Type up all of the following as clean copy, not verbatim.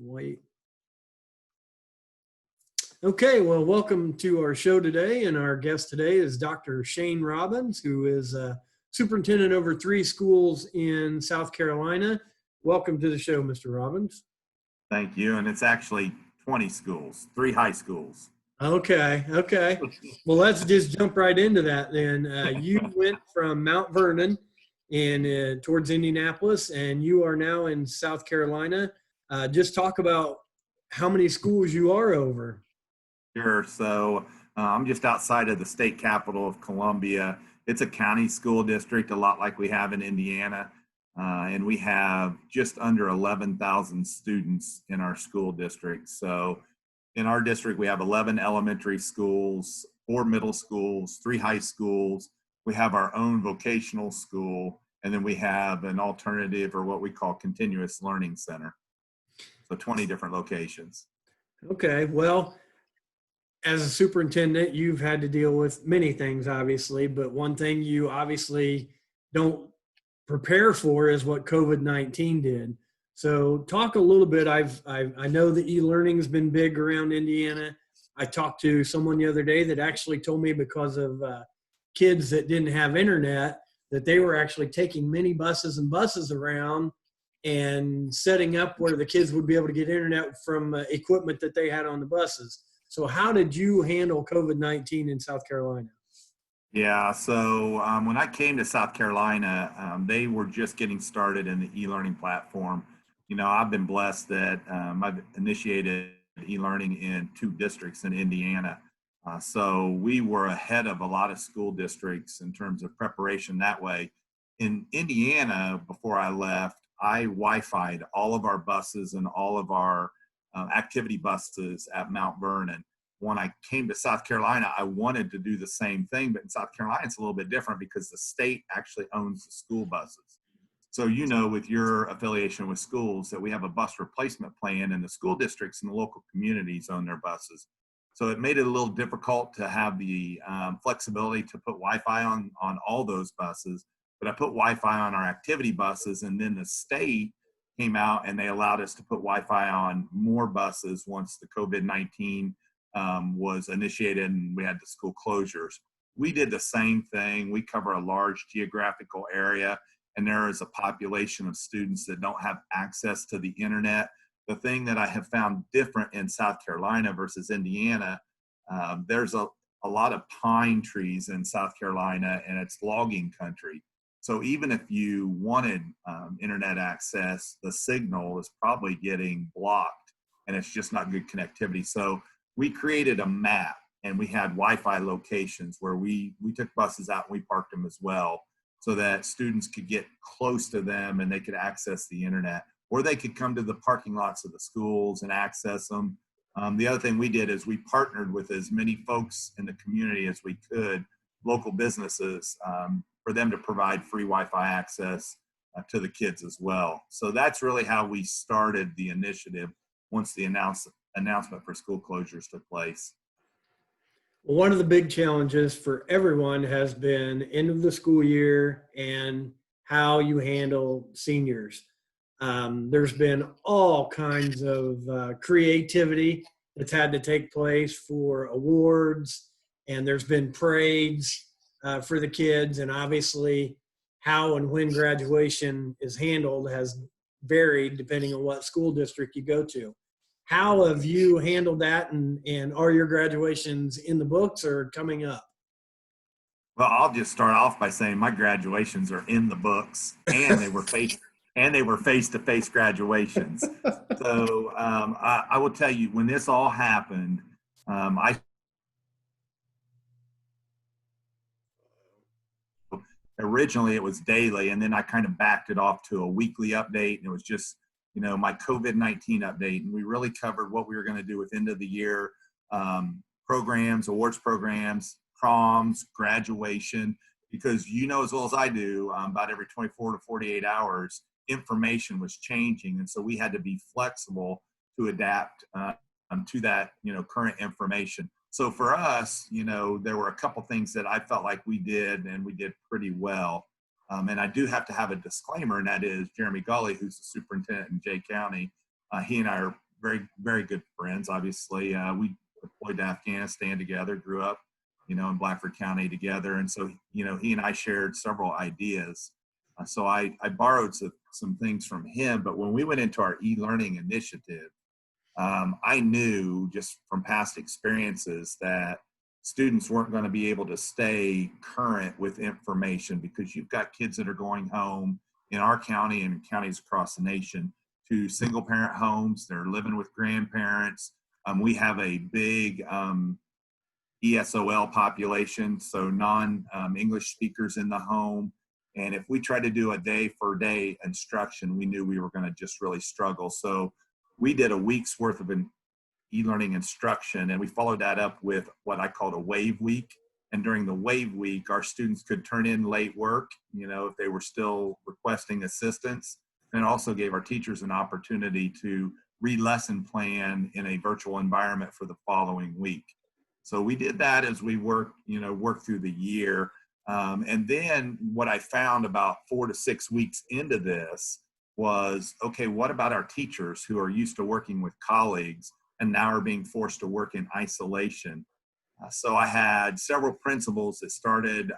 Wait. Okay, well, welcome to our show today. And our guest today is Dr. Shane Robbins, who is superintendent over 3 schools in South Carolina. Welcome to the show, Mr. Robbins. Thank you. And it's actually 20 schools, 3 high schools. Okay. Well, let's just jump right into that then. You went from Mount Vernon towards Indianapolis, and you are now in South Carolina. Just talk about how many schools you are over. Sure. So I'm just outside of the state capital of Columbia. It's a county school district, a lot like we have in Indiana. And we have just under 11,000 students in our school district. So in our district, we have 11 elementary schools, 4 middle schools, 3 high schools. We have our own vocational school, and then we have an alternative, or what we call continuous learning center. So 20 different locations. Okay. Well, as a superintendent, you've had to deal with many things, obviously, but one thing you obviously don't prepare for is what COVID-19 did. So talk a little bit. I know that e-learning has been big around Indiana. I talked to someone the other day that actually told me because of kids that didn't have internet, that they were actually taking mini buses and buses around and setting up where the kids would be able to get internet from equipment that they had on the buses. So how did you handle COVID-19 in South Carolina? Yeah, so when I came to South Carolina, they were just getting started in the e-learning platform. You know, I've been blessed that I've initiated e-learning in 2 districts in Indiana. So we were ahead of a lot of school districts in terms of preparation that way. In Indiana, before I left, I Wi-Fi'd all of our buses and all of our activity buses at Mount Vernon. When I came to South Carolina, I wanted to do the same thing, but in South Carolina, it's a little bit different because the state actually owns the school buses. So, you know, with your affiliation with schools, that we have a bus replacement plan, and the school districts and the local communities own their buses. So it made it a little difficult to have the flexibility to put Wi-Fi on all those buses, but I put Wi-Fi on our activity buses, and then the state came out and they allowed us to put Wi-Fi on more buses once the COVID-19 was initiated and we had the school closures. We did the same thing. We cover a large geographical area, and there is a population of students that don't have access to the internet. The thing that I have found different in South Carolina versus Indiana, there's a lot of pine trees in South Carolina, and it's logging country. So even if you wanted internet access, the signal is probably getting blocked, and it's just not good connectivity. So we created a map, and we had Wi-Fi locations where we took buses out and we parked them as well, so that students could get close to them and they could access the internet, or they could come to the parking lots of the schools and access them. The other thing we did is we partnered with as many folks in the community as we could, local businesses, for them to provide free Wi-Fi access to the kids as well. So that's really how we started the initiative once the announcement for school closures took place. Well, one of the big challenges for everyone has been end of the school year and how you handle seniors. There's been all kinds of creativity that's had to take place for awards, and there's been parades for the kids, and obviously how and when graduation is handled has varied depending on what school district you go to. How have you handled that, and are your graduations in the books or coming up? Well, I'll just start off by saying my graduations are in the books, and they were face-to-face graduations. So I will tell you, when this all happened, originally it was daily, and then I kind of backed it off to a weekly update, and it was just, you know, my COVID-19 update. And we really covered what we were going to do with end of the year programs, awards programs, proms, graduation, because you know as well as I do, about every 24 to 48 hours, information was changing. And so we had to be flexible to adapt to that, you know, current information. So for us, you know, there were a couple things that I felt like we did, and we did pretty well. And I do have to have a disclaimer, and that is Jeremy Gully, who's the superintendent in Jay County. He and I are very, very good friends, obviously. We deployed to Afghanistan together, grew up, in Blackford County together. And so, he and I shared several ideas. So I borrowed some things from him. But when we went into our e-learning initiative, I knew just from past experiences that students weren't going to be able to stay current with information, because you've got kids that are going home in our county and counties across the nation to single parent homes. They're living with grandparents. We have a big ESOL population, so non-English speakers in the home. And if we tried to do a day for day instruction, we knew we were going to just really struggle. So we did a week's worth of e-learning instruction, and we followed that up with what I called a wave week. And during the wave week, our students could turn in late work, if they were still requesting assistance, and it also gave our teachers an opportunity to re-lesson plan in a virtual environment for the following week. So we did that as we worked through the year. And then what I found about 4 to 6 weeks into this was, okay, what about our teachers who are used to working with colleagues and now are being forced to work in isolation? So I had several principals that started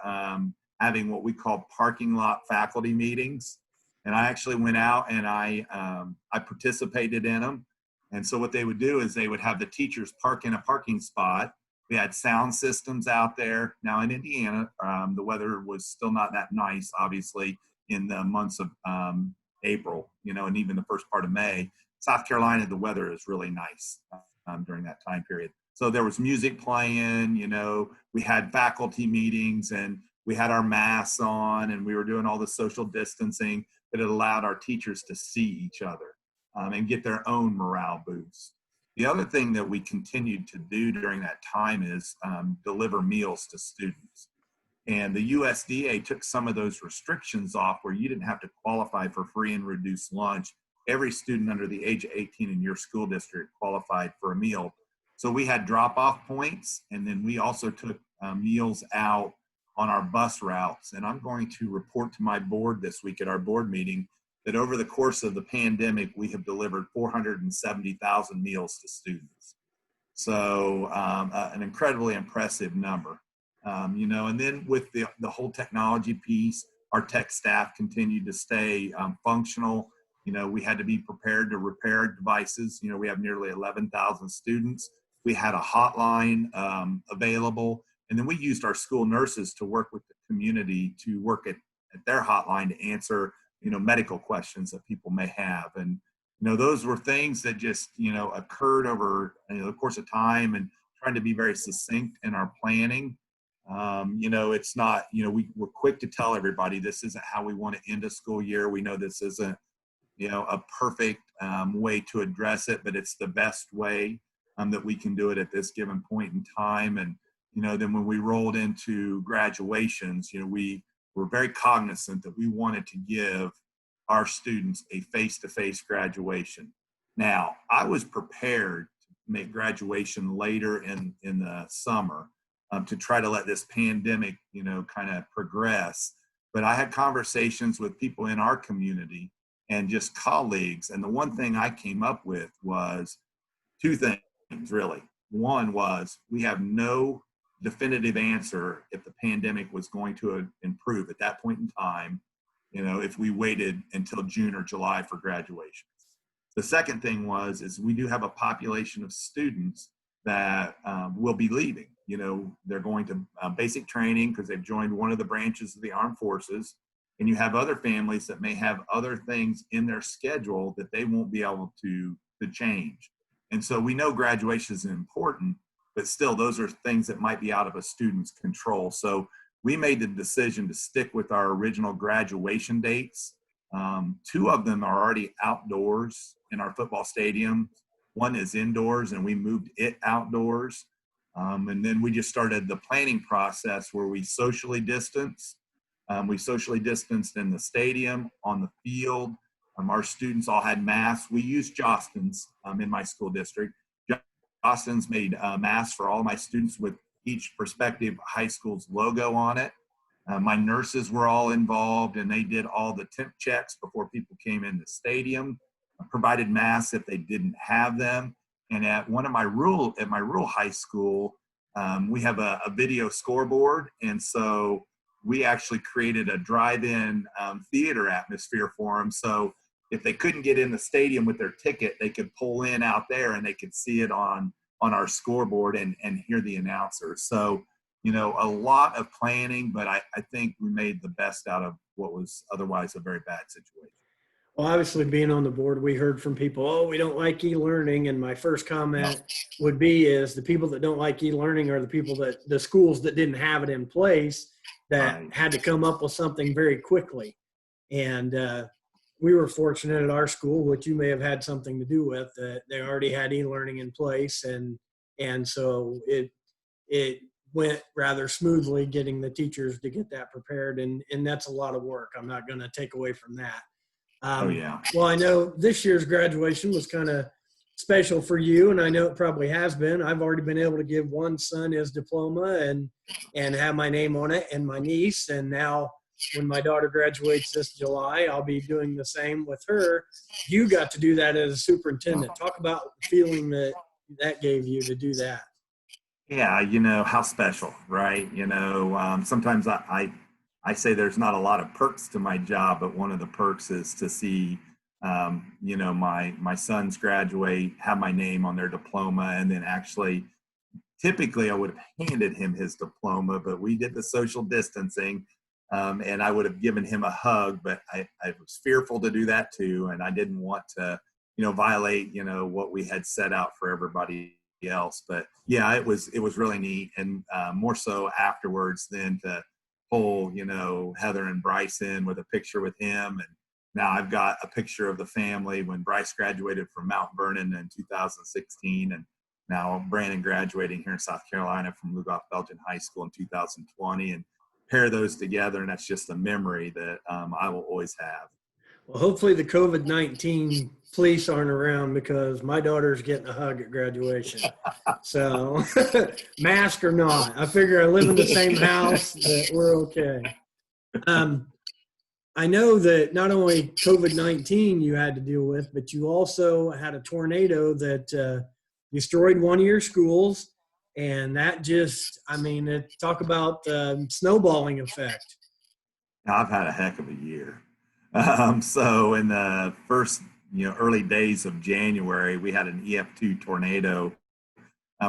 having what we call parking lot faculty meetings. And I actually went out and I participated in them. And so what they would do is they would have the teachers park in a parking spot. We had sound systems out there. Now in Indiana, the weather was still not that nice, obviously, in the months of April, and even the first part of May. South Carolina, the weather is really nice during that time period. So there was music playing, we had faculty meetings, and we had our masks on, and we were doing all the social distancing, but it allowed our teachers to see each other and get their own morale boost. The other thing that we continued to do during that time is deliver meals to students. And the USDA took some of those restrictions off where you didn't have to qualify for free and reduced lunch. Every student under the age of 18 in your school district qualified for a meal. So we had drop-off points, and then we also took meals out on our bus routes. And I'm going to report to my board this week at our board meeting that over the course of the pandemic, we have delivered 470,000 meals to students. So an incredibly impressive number. And then with the whole technology piece, our tech staff continued to stay functional. We had to be prepared to repair devices. We have nearly 11,000 students. We had a hotline available. And then we used our school nurses to work with the community to work at their hotline to answer, medical questions that people may have. And, those were things that just, occurred over the course of time, and trying to be very succinct in our planning. It's not, we're quick to tell everybody this isn't how we want to end a school year. We know this isn't, a perfect way to address it, but it's the best way that we can do it at this given point in time. And, then when we rolled into graduations, we were very cognizant that we wanted to give our students a face-to-face graduation. Now, I was prepared to make graduation later in the summer to try to let this pandemic, kind of progress. But I had conversations with people in our community and just colleagues. And the one thing I came up with was two things, really. One was we have no definitive answer if the pandemic was going to improve at that point in time, if we waited until June or July for graduation. The second thing is we do have a population of students that will be leaving. They're going to basic training because they've joined one of the branches of the armed forces. And you have other families that may have other things in their schedule that they won't be able to change. And so we know graduation is important, but still those are things that might be out of a student's control. So we made the decision to stick with our original graduation dates. Two of them are already outdoors in our football stadium. One is indoors, and we moved it outdoors. And then we just started the planning process where we socially distanced. We socially distanced in the stadium, on the field. Our students all had masks. We used Jostens in my school district. Jostens made masks for all my students with each prospective high school's logo on it. My nurses were all involved, and they did all the temp checks before people came in the stadium. provided masks if they didn't have them. And at my rural high school, we have a video scoreboard. And so we actually created a drive-in theater atmosphere for them. So if they couldn't get in the stadium with their ticket, they could pull in out there and they could see it on our scoreboard and hear the announcers. So, a lot of planning, but I think we made the best out of what was otherwise a very bad situation. Well, obviously being on the board, we heard from people, oh, we don't like e-learning. And my first comment would be is the people that don't like e-learning are the schools that didn't have it in place that had to come up with something very quickly. And we were fortunate at our school, which you may have had something to do with, that they already had e-learning in place. And so it went rather smoothly getting the teachers to get that prepared. And that's a lot of work. I'm not going to take away from that. Well, I know this year's graduation was kind of special for you, and I know it probably has been. I've already been able to give one son his diploma and have my name on it, and my niece. And now when my daughter graduates this July, I'll be doing the same with her. You got to do that as a superintendent. Talk about the feeling that gave you to do that. Yeah, how special, right? Sometimes I say there's not a lot of perks to my job, but one of the perks is to see, my sons graduate, have my name on their diploma, and then actually, typically I would have handed him his diploma, but we did the social distancing, and I would have given him a hug, but I was fearful to do that too, and I didn't want to, violate, what we had set out for everybody else. But yeah, it was really neat, and more so afterwards than to pull, Heather and Bryce in with a picture with him. And now I've got a picture of the family when Bryce graduated from Mount Vernon in 2016. And now Brandon graduating here in South Carolina from Lugoff Belgian High School in 2020, and pair those together. And that's just a memory that I will always have. Well, hopefully the COVID-19 police aren't around, because my daughter's getting a hug at graduation. So mask or not, I figure I live in the same house that we're okay. I know that not only COVID-19 you had to deal with, but you also had a tornado that destroyed one of your schools. And that just, talk about snowballing effect. I've had a heck of a year. So in the first, early days of January, we had an EF2 tornado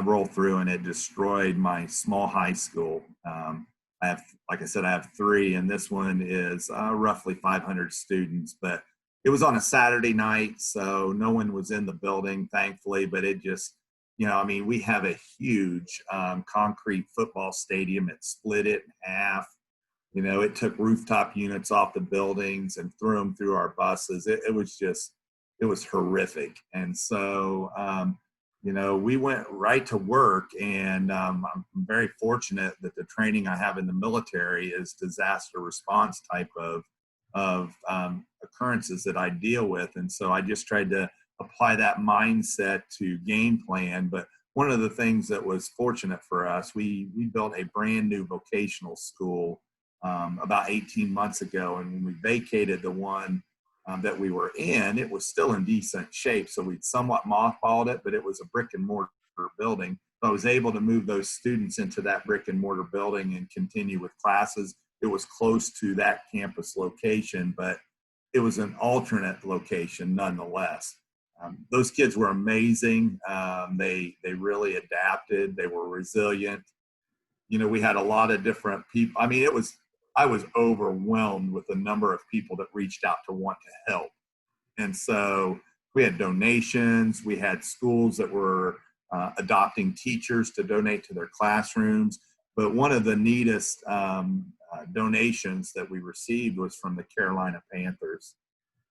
roll through, and it destroyed my small high school. Like I said, I have 3, and this one is roughly 500 students, but it was on a Saturday night, so no one was in the building, thankfully, but it just, we have a huge concrete football stadium. It split it in half. It took rooftop units off the buildings and threw them through our buses. It was horrific. And so, we went right to work, and I'm very fortunate that the training I have in the military is disaster response type of occurrences that I deal with. And so I just tried to apply that mindset to game plan. But one of the things that was fortunate for us, we built a brand new vocational school about 18 months ago. And when we vacated the one that we were in, it was still in decent shape. So we'd somewhat mothballed it, but it was a brick and mortar building. So I was able to move those students into that brick and mortar building and continue with classes. It was close to that campus location, but it was an alternate location nonetheless. Those kids were amazing. They really adapted. They were resilient. We had a lot of different people. I was overwhelmed with the number of people that reached out to want to help. And so we had donations. We had schools that were adopting teachers to donate to their classrooms. But one of the neatest donations that we received was from the Carolina Panthers.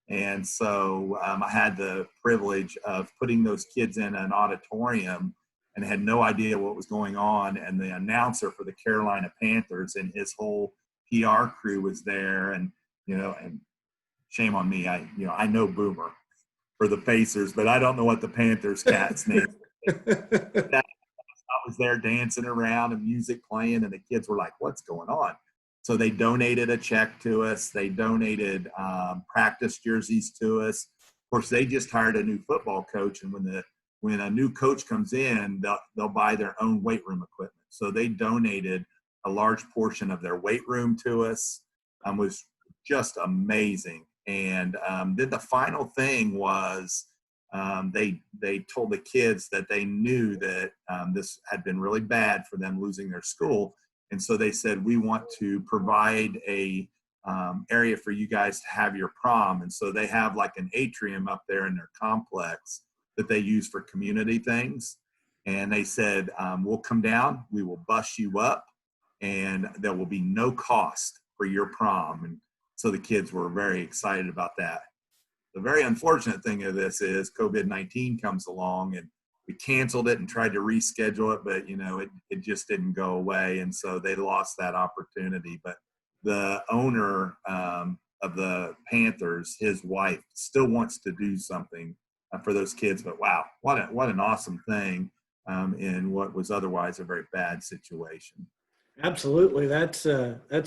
And so I had the privilege of putting those kids in an auditorium and had no idea what was going on. And the announcer for the Carolina Panthers and his whole PR crew was there, and and shame on me, I know Boomer for the Pacers, but I don't know what the Panthers cat's name is. I was there dancing around and music playing, and the kids were like, "What's going on?" So they donated a check to us. They donated practice jerseys to us. course, they just hired a new football coach, and when a new coach comes in, they'll buy their own weight room equipment. So they donated a large portion of their weight room to us. Was just amazing. And then the final thing was they told the kids that they knew that this had been really bad for them losing their school. And so they said, we want to provide a area for you guys to have your prom. And so they have like an atrium up there in their complex that they use for community things. And they said, we'll come down, we will bus you up, and there will be no cost for your prom. And so the kids were very excited about that. The very unfortunate thing of this is COVID-19 comes along, and we canceled it and tried to reschedule it, but it just didn't go away. And so they lost that opportunity. But the owner of the Panthers, his wife, still wants to do something for those kids. But wow, what an awesome thing in what was otherwise a very bad situation. Absolutely. That's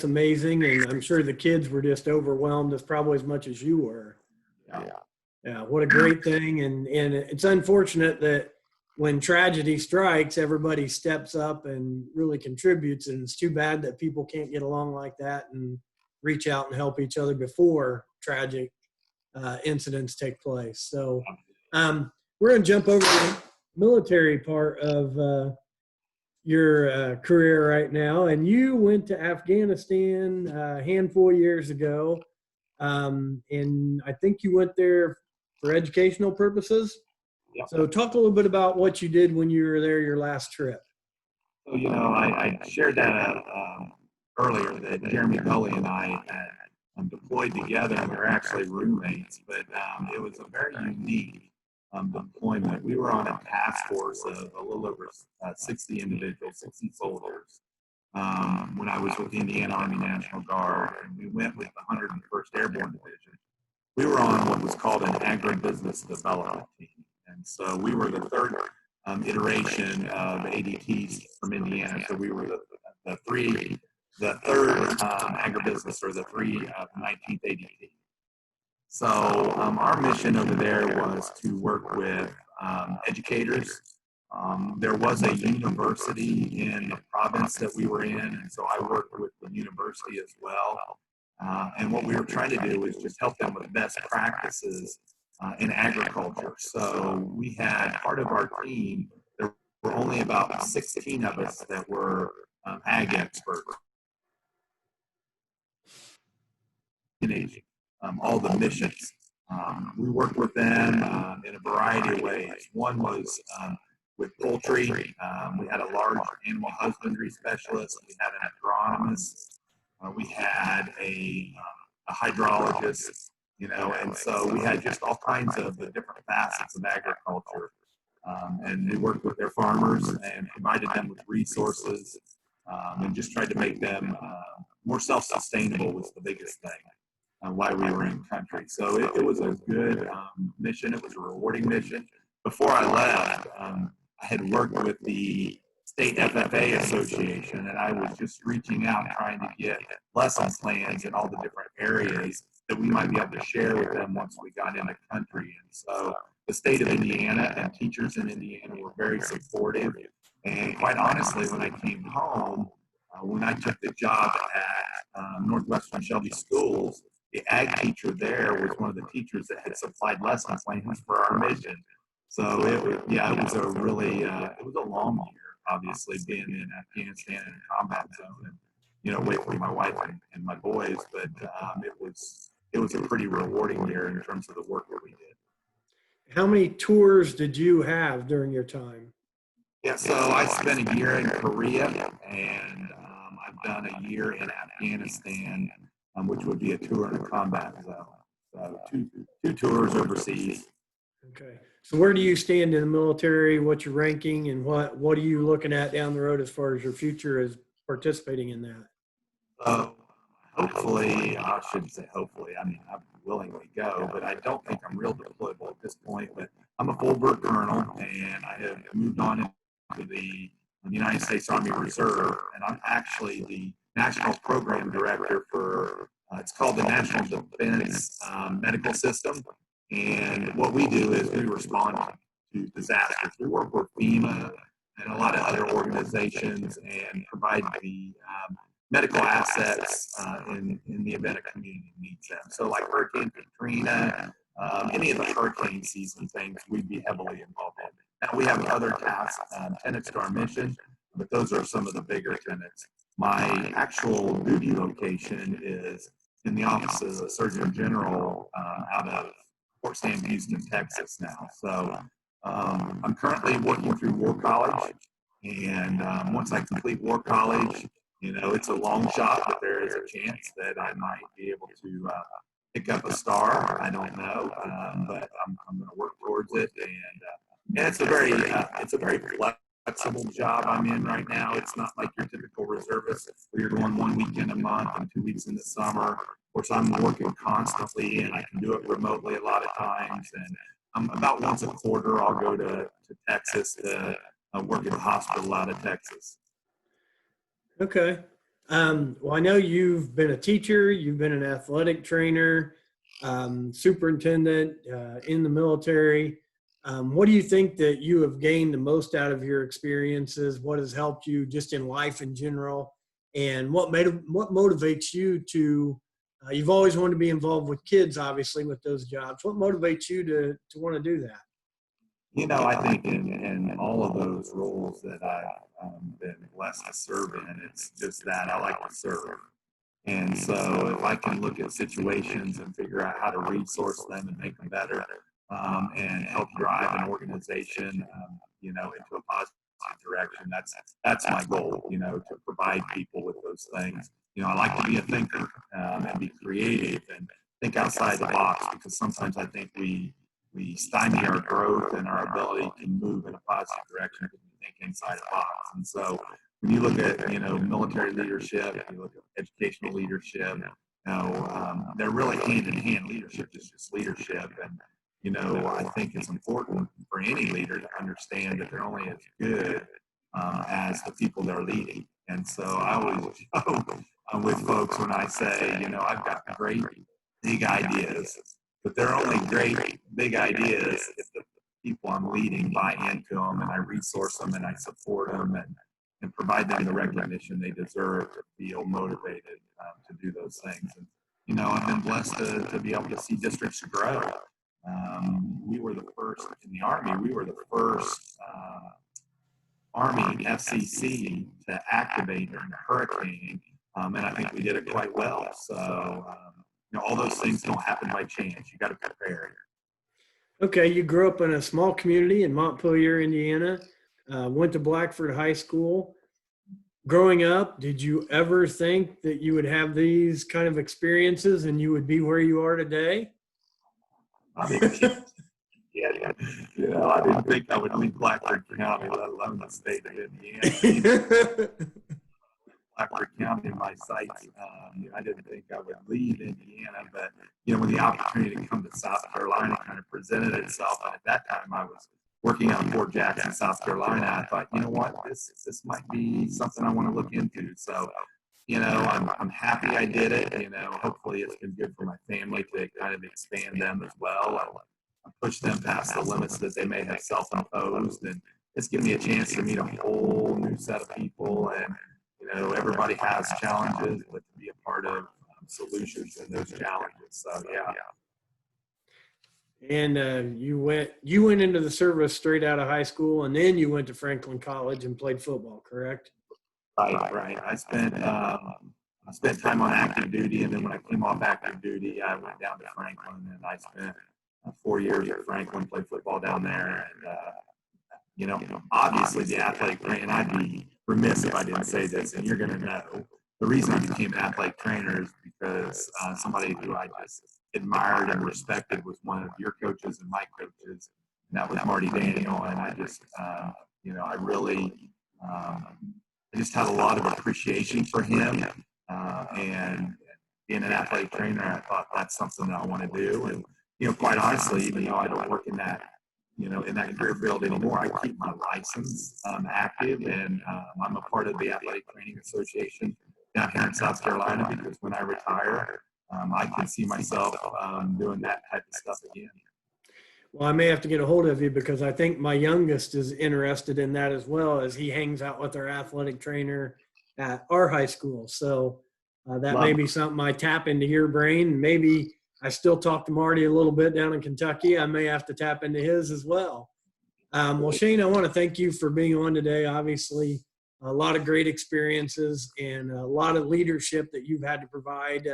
amazing. And I'm sure the kids were just overwhelmed probably as much as you were. Yeah. What a great thing. And it's unfortunate that when tragedy strikes, everybody steps up and really contributes. And it's too bad that people can't get along like that and reach out and help each other before tragic incidents take place. So we're going to jump over to the military part of your career right now. And you went to Afghanistan a handful of years ago. And I think you went there for educational purposes. Yep. So talk a little bit about what you did when you were there, your last trip. So, I shared that earlier, that Jeremy Gully and I had deployed together, and we were actually roommates, but it was a very unique deployment. We were on a task force of a little over 60 individuals, 60 soldiers, when I was with the Indiana Army National Guard, and we went with the 101st Airborne Division. We were on what was called an agribusiness development team. And so we were the third iteration of ADTs from Indiana. So we were the third agribusiness, or the 19th ADT. So our mission over there was to work with educators. There was a university in the province that we were in, and so I worked with the university as well. And what we were trying to do was just help them with best practices in agriculture. So we had part of our team, there were only about 16 of us that were ag experts. All the missions. We worked with them in a variety of ways. One was with poultry. We had a large animal husbandry specialist. We had an agronomist. We had a hydrologist, and so we had just all kinds of the different facets of agriculture. And we worked with their farmers and provided them with resources, and just tried to make them more self-sustainable was the biggest thing. While we were in country. So it was a good mission. It was a rewarding mission. Before I left, I had worked with the State FFA Association, and I was just reaching out, trying to get lesson plans in all the different areas that we might be able to share with them once we got into country. And so the state of Indiana and teachers in Indiana were very supportive. And quite honestly, when I came home, when I took the job at Northwestern Shelby Schools, the ag teacher there was one of the teachers that had supplied lesson plans for our mission. So it was a really, it was a long year, obviously, being in Afghanistan in a combat zone, and away from my wife and my boys. But it was a pretty rewarding year in terms of the work that we did. How many tours did you have during your time? Yeah, so I spent a year in Korea, and I've done a year in Afghanistan, which would be a tour in a combat zone. So two tours overseas. Okay. So where do you stand in the military? What's your ranking, and what are you looking at down the road as far as your future as participating in that? Hopefully, I shouldn't say hopefully. I mean, I'm willing to go, but I don't think I'm real deployable at this point. But I'm a full bird colonel, and I have moved on into the United States Army Reserve, and I'm actually the National Program Director for, it's called the National Defense Medical System. And what we do is we respond to disasters. We work with FEMA and a lot of other organizations and provide the medical assets in the event a community needs them. So like Hurricane Katrina, any of the hurricane season things, we'd be heavily involved in. Now we have other tasks, tenets to our mission, but those are some of the bigger tenets. My actual duty location is in the office of the Surgeon General out of Fort Sam Houston, Texas now. So I'm currently working through War College, and once I complete War College, you know, it's a long shot, but there is a chance that I might be able to pick up a star. I don't know, but I'm going to work towards it. And it's a very flexible job I'm in right now. It's not like your typical reservist where you're going 1 weekend a month and 2 weeks in the summer. Of course, I'm working constantly, and I can do it remotely a lot of times. And about once a quarter, I'll go to Texas to work at the hospital out of Texas. Okay. Well, I know you've been a teacher, you've been an athletic trainer, superintendent in the military. What do you think that you have gained the most out of your experiences? What has helped you just in life in general? And what motivates you to, you've always wanted to be involved with kids, obviously, with those jobs. What motivates you to want to do that? You know, I think in all of those roles that I've been blessed to serve in, it's just that I like to serve. And so if I can look at situations and figure out how to resource them and make them better, and help drive an organization, you know, into a positive direction, that's my goal, you know, to provide people with those things. You know, I like to be a thinker and be creative and think outside the box, because sometimes I think we stymie our growth and our ability to move in a positive direction because we think inside a box. And so when you look at, you know, military leadership, you look at educational leadership, you know, they're really hand in hand. Leadership is just leadership. And, you know, I think it's important for any leader to understand that they're only as good as the people they're leading. And so I always joke with folks when I say, you know, I've got great big ideas, but they're only great big ideas if the people I'm leading buy into them, and I resource them, and I support them, and provide them the recognition they deserve to feel motivated to do those things. And, you know, I've been blessed to be able to see districts grow. We were the first in the Army. We were the first Army FCC to activate during a hurricane, and I think we did it quite well. So, you know, all those things don't happen by chance. You got to prepare. Okay, you grew up in a small community in Montpelier, Indiana, went to Blackford High School. Growing up, did you ever think that you would have these kind of experiences and you would be where you are today? I mean, yeah. You know, I didn't think I would leave Blackford County, let alone the state of Indiana. Blackford County in my sights. I didn't think I would leave Indiana, but, you know, when the opportunity to come to South Carolina kind of presented itself, and at that time I was working out of Fort Jackson, South Carolina, I thought, you know what, this might be something I want to look into. So, you know, I'm happy I did it. You know, hopefully it's been good for my family to kind of expand them as well. I push them past the limits that they may have self-imposed, and it's given me a chance to meet a whole new set of people. And, you know, everybody has challenges, but to be a part of solutions in those challenges. So, yeah. And you went into the service straight out of high school, and then you went to Franklin College and played football, correct? Right. I spent time on active duty, and then when I came off active duty, I went down to Franklin, and I spent 4 years at Franklin, played football down there. And, you know, obviously the athletic trainer, and I'd be remiss if I didn't say this, and you're going to know, the reason I became an athletic trainer is because somebody who I just admired and respected was one of your coaches and my coaches, and that was Marty Daniel. And I just, you know, I really, I just had a lot of appreciation for him, and being an athletic trainer, I thought that's something that I want to do. And, you know, quite honestly, even though I don't work in that, you know, in that career field anymore, I keep my license active, and I'm a part of the Athletic Training Association down here in South Carolina, because when I retire, I can see myself doing that type of stuff again. Well, I may have to get a hold of you because I think my youngest is interested in that as well, as he hangs out with our athletic trainer at our high school. So that may be something I tap into your brain. Maybe I still talk to Marty a little bit down in Kentucky. I may have to tap into his as well. Well, Shane, I want to thank you for being on today. Obviously, a lot of great experiences and a lot of leadership that you've had to provide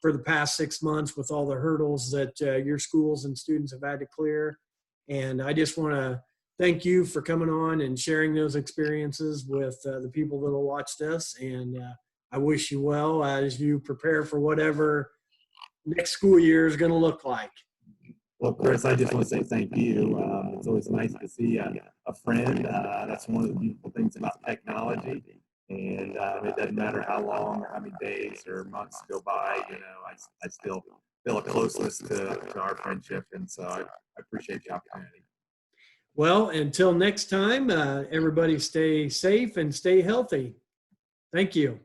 for the past 6 months with all the hurdles that your schools and students have had to clear. And I just want to thank you for coming on and sharing those experiences with the people that will watch this. And I wish you well as you prepare for whatever next school year is going to look like. Well, Chris, I just want to say thank you. It's always nice to see a friend. That's one of the beautiful things about technology. And it doesn't matter how long or how many days or months go by, you know, I still feel a closeness to our friendship. And so I appreciate the opportunity. Well, until next time, everybody stay safe and stay healthy. Thank you.